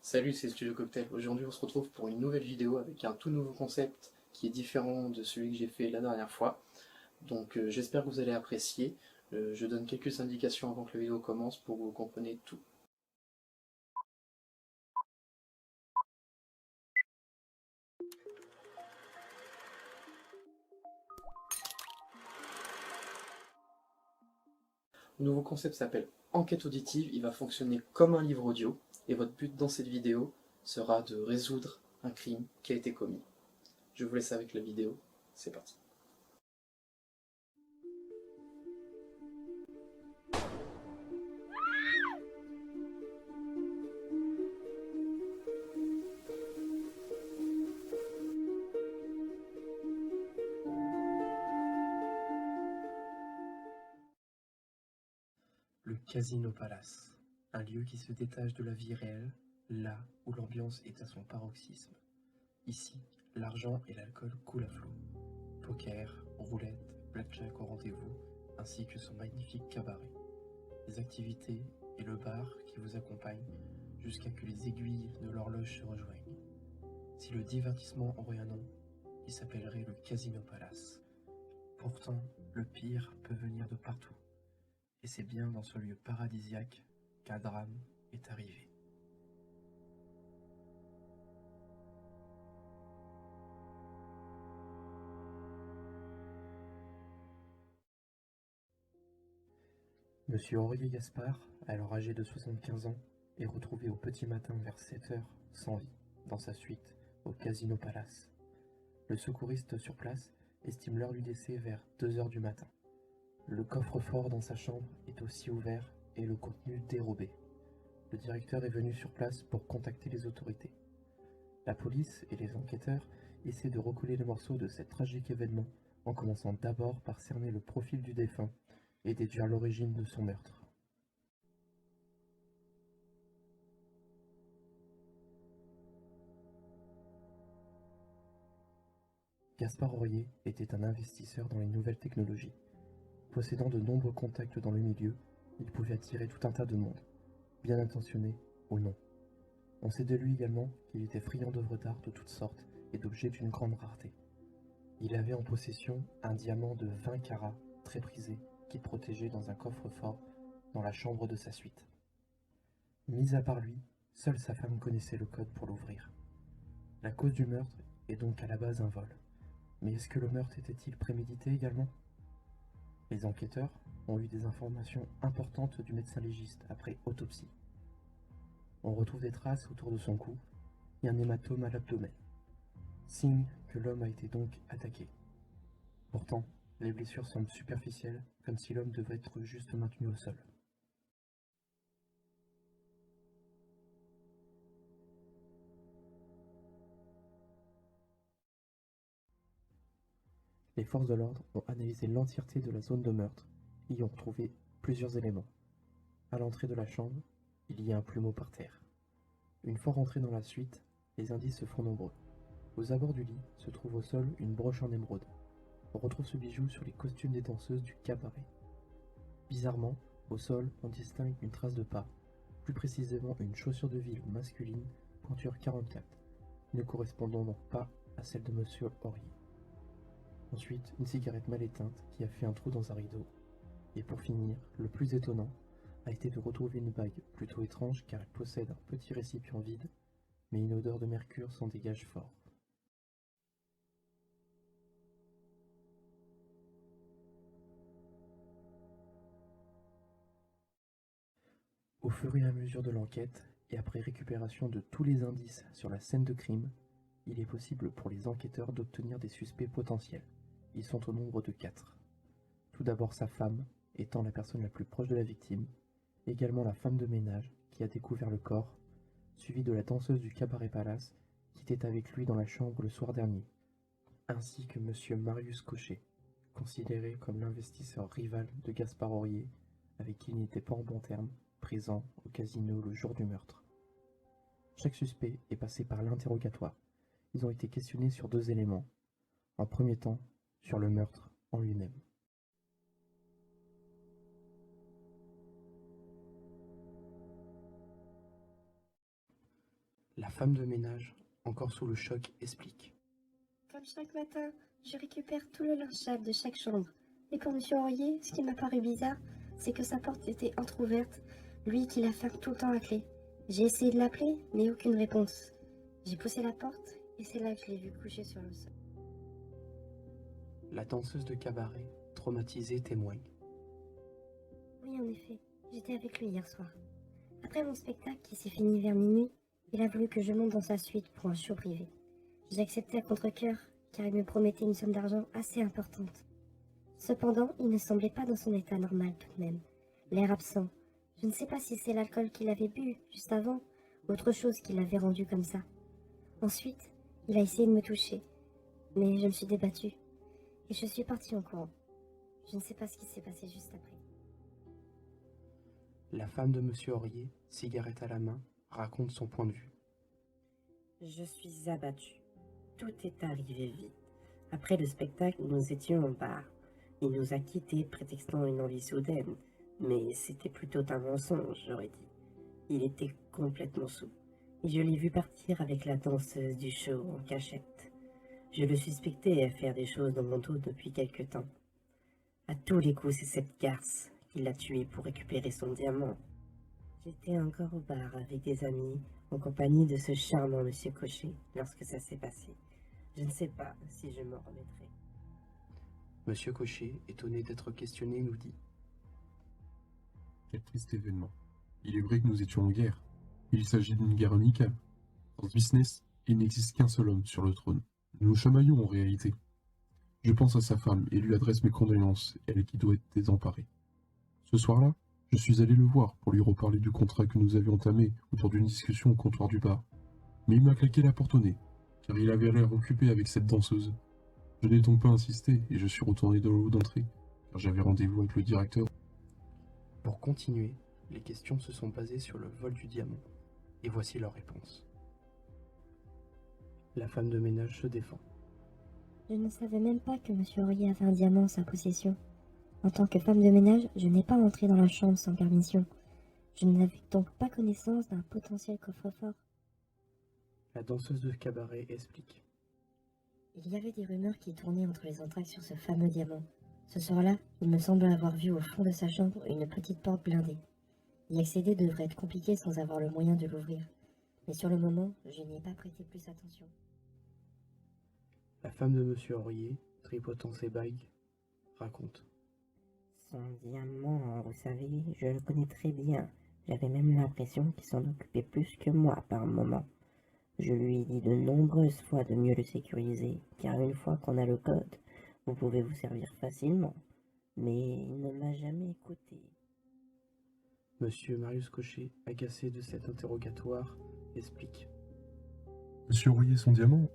Salut, c'est Studio Cocktail. Aujourd'hui, on se retrouve pour une nouvelle vidéo avec un tout nouveau concept qui est différent de celui que j'ai fait la dernière fois. Donc, j'espère que vous allez apprécier. Je donne quelques indications avant que la vidéo commence pour que vous compreniez tout. Le nouveau concept s'appelle Enquête auditive. Il va fonctionner comme un livre audio. Et votre but dans cette vidéo sera de résoudre un crime qui a été commis. Je vous laisse avec la vidéo. C'est parti. Le Casino Palace, un lieu qui se détache de la vie réelle, là où l'ambiance est à son paroxysme. Ici, l'argent et l'alcool coulent à flot. Poker, roulette, blackjack au rendez-vous, ainsi que son magnifique cabaret. Les activités et le bar qui vous accompagnent jusqu'à que les aiguilles de l'horloge se rejoignent. Si le divertissement aurait un nom, il s'appellerait le Casino Palace. Pourtant, le pire peut venir de partout. Et c'est bien dans ce lieu paradisiaque qu'un drame est arrivé. Monsieur Henri Gaspard, alors âgé de 75 ans, est retrouvé au petit matin vers 7 heures, sans vie, dans sa suite, au Casino Palace. Le secouriste sur place estime l'heure du décès vers 2 heures du matin. Le coffre-fort dans sa chambre est aussi ouvert et le contenu dérobé. Le directeur est venu sur place pour contacter les autorités. La police et les enquêteurs essaient de recoller les morceaux de cet tragique événement en commençant d'abord par cerner le profil du défunt et déduire l'origine de son meurtre. Gaspard Aurier était un investisseur dans les nouvelles technologies. Possédant de nombreux contacts dans le milieu, il pouvait attirer tout un tas de monde, bien intentionné ou non. On sait de lui également qu'il était friand d'œuvres d'art de toutes sortes et d'objets d'une grande rareté. Il avait en possession un diamant de 20 carats très prisé qu'il protégeait dans un coffre-fort dans la chambre de sa suite. Mis à part lui, seule sa femme connaissait le code pour l'ouvrir. La cause du meurtre est donc à la base un vol. Mais est-ce que le meurtre était-il prémédité également? Les enquêteurs ont eu des informations importantes du médecin légiste après autopsie. On retrouve des traces autour de son cou et un hématome à l'abdomen, signe que l'homme a été donc attaqué. Pourtant, les blessures semblent superficielles, comme si l'homme devait être juste maintenu au sol. Les forces de l'ordre ont analysé l'entièreté de la zone de meurtre et y ont trouvé plusieurs éléments. À l'entrée de la chambre, il y a un plumeau par terre. Une fois rentrés dans la suite, les indices se font nombreux. Aux abords du lit se trouve au sol une broche en émeraude. On retrouve ce bijou sur les costumes des danseuses du cabaret. Bizarrement, au sol, on distingue une trace de pas, plus précisément une chaussure de ville masculine, pointure 44, ne correspondant donc pas à celle de Monsieur Aurier. Ensuite, une cigarette mal éteinte qui a fait un trou dans un rideau. Et pour finir, le plus étonnant a été de retrouver une bague plutôt étrange car elle possède un petit récipient vide, mais une odeur de mercure s'en dégage fort. Au fur et à mesure de l'enquête, et après récupération de tous les indices sur la scène de crime, il est possible pour les enquêteurs d'obtenir des suspects potentiels. Ils sont au nombre de 4. Tout d'abord sa femme, étant la personne la plus proche de la victime, également la femme de ménage qui a découvert le corps, suivie de la danseuse du cabaret Palace qui était avec lui dans la chambre le soir dernier, ainsi que monsieur Marius Cochet, considéré comme l'investisseur rival de Gaspard Aurier, avec qui il n'était pas en bons termes, présent au casino le jour du meurtre. Chaque suspect est passé par l'interrogatoire. Ils ont été questionnés sur 2 éléments. En premier temps, sur le meurtre en lui-même. La femme de ménage, encore sous le choc, explique. Comme chaque matin, je récupère tout le linge sale de chaque chambre. Et pour Monsieur Aurier, ce qui m'a paru bizarre, c'est que sa porte était entr'ouverte, lui qui la ferme tout le temps à clé. J'ai essayé de l'appeler, mais aucune réponse. J'ai poussé la porte, et c'est là que je l'ai vu couché sur le sol. La danseuse de cabaret, traumatisée, témoigne. Oui, en effet, j'étais avec lui hier soir. Après mon spectacle qui s'est fini vers minuit, il a voulu que je monte dans sa suite pour un show privé. J'ai accepté à contre-cœur, car il me promettait une somme d'argent assez importante. Cependant, il ne semblait pas dans son état normal tout de même. L'air absent. Je ne sais pas si c'est l'alcool qu'il avait bu juste avant, ou autre chose qui l'avait rendu comme ça. Ensuite, il a essayé de me toucher, mais je me suis débattue, et je suis partie en courant. Je ne sais pas ce qui s'est passé juste après. La femme de Monsieur Aurier, cigarette à la main, raconte son point de vue. Je suis abattue. Tout est arrivé vite. Après le spectacle, nous étions au bar. Il nous a quittés prétextant une envie soudaine, mais c'était plutôt un mensonge, j'aurais dit. Il était complètement saoul, et je l'ai vu partir avec la danseuse du show en cachette. Je le suspectais à faire des choses dans mon dos depuis quelque temps. À tous les coups, c'est cette garce qui l'a tué pour récupérer son diamant. J'étais encore au bar avec des amis, en compagnie de ce charmant monsieur Cochet, lorsque ça s'est passé. Je ne sais pas si je m'en remettrai. Monsieur Cochet, étonné d'être questionné, nous dit. Quel triste événement. Il est vrai que nous étions en guerre. Il s'agit d'une guerre amicale. Dans ce business, il n'existe qu'un seul homme sur le trône. Nous nous chamaillons en réalité. Je pense à sa femme et lui adresse mes condoléances, elle qui doit être désemparée. Ce soir-là, je suis allé le voir pour lui reparler du contrat que nous avions entamé autour d'une discussion au comptoir du bar. Mais il m'a claqué la porte au nez, car il avait l'air occupé avec cette danseuse. Je n'ai donc pas insisté et je suis retourné dans le hall d'entrée, car j'avais rendez-vous avec le directeur. Pour continuer, les questions se sont basées sur le vol du diamant. Et voici leur réponse. La femme de ménage se défend. Je ne savais même pas que Monsieur Aurier avait un diamant en sa possession. En tant que femme de ménage, je n'ai pas entré dans la chambre sans permission. Je n'avais donc pas connaissance d'un potentiel coffre-fort. La danseuse de cabaret explique. Il y avait des rumeurs qui tournaient entre les entrailles sur ce fameux diamant. Ce soir-là, il me semble avoir vu au fond de sa chambre une petite porte blindée. Y accéder devrait être compliqué sans avoir le moyen de l'ouvrir. Mais sur le moment, je n'y ai pas prêté plus attention. La femme de Monsieur Aurier, tripotant ses bagues, raconte. Son diamant, vous savez, je le connais très bien. J'avais même l'impression qu'il s'en occupait plus que moi par moment. Je lui ai dit de nombreuses fois de mieux le sécuriser, car une fois qu'on a le code, vous pouvez vous servir facilement. Mais il ne m'a jamais écouté. Monsieur Marius Cochet, agacé de cet interrogatoire, explique. Monsieur Aurier, son diamant?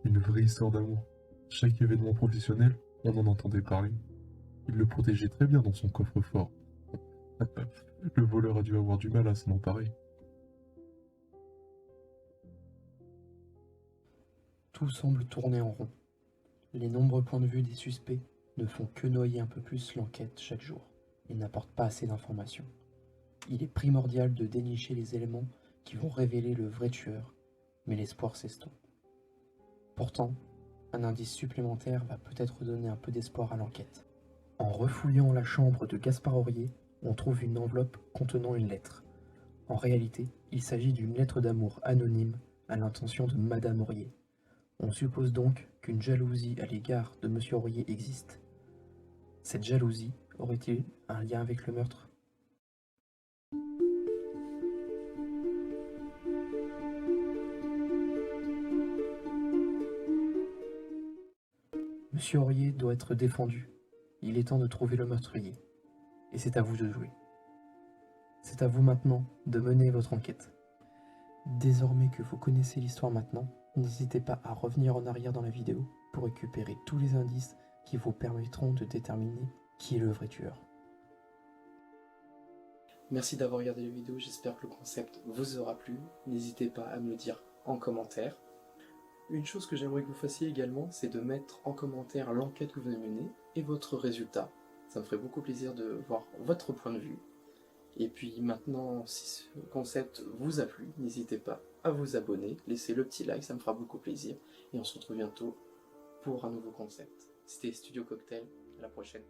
Une vraie histoire d'amour. Chaque événement professionnel, on en entendait parler. Il le protégeait très bien dans son coffre-fort. Le voleur a dû avoir du mal à s'en emparer. Tout semble tourner en rond. Les nombreux points de vue des suspects ne font que noyer un peu plus l'enquête chaque jour et n'apportent pas assez d'informations. Il est primordial de dénicher les éléments qui vont révéler le vrai tueur, mais l'espoir s'estompe. Pourtant, un indice supplémentaire va peut-être donner un peu d'espoir à l'enquête. En refouillant la chambre de Gaspard Aurier, on trouve une enveloppe contenant une lettre. En réalité, il s'agit d'une lettre d'amour anonyme à l'intention de Madame Aurier. On suppose donc qu'une jalousie à l'égard de Monsieur Aurier existe. Cette jalousie aurait-il un lien avec le meurtre ? Monsieur Aurier doit être défendu. Il est temps de trouver le meurtrier. Et c'est à vous de jouer. C'est à vous maintenant de mener votre enquête. Désormais que vous connaissez l'histoire maintenant, n'hésitez pas à revenir en arrière dans la vidéo pour récupérer tous les indices qui vous permettront de déterminer qui est le vrai tueur. Merci d'avoir regardé la vidéo, j'espère que le concept vous aura plu. N'hésitez pas à me le dire en commentaire. Une chose que j'aimerais que vous fassiez également, c'est de mettre en commentaire l'enquête que vous avez menée et votre résultat. Ça me ferait beaucoup plaisir de voir votre point de vue. Et puis maintenant, si ce concept vous a plu, n'hésitez pas à vous abonner, laissez le petit like, ça me fera beaucoup plaisir. Et on se retrouve bientôt pour un nouveau concept. C'était Studio Cocktail, à la prochaine.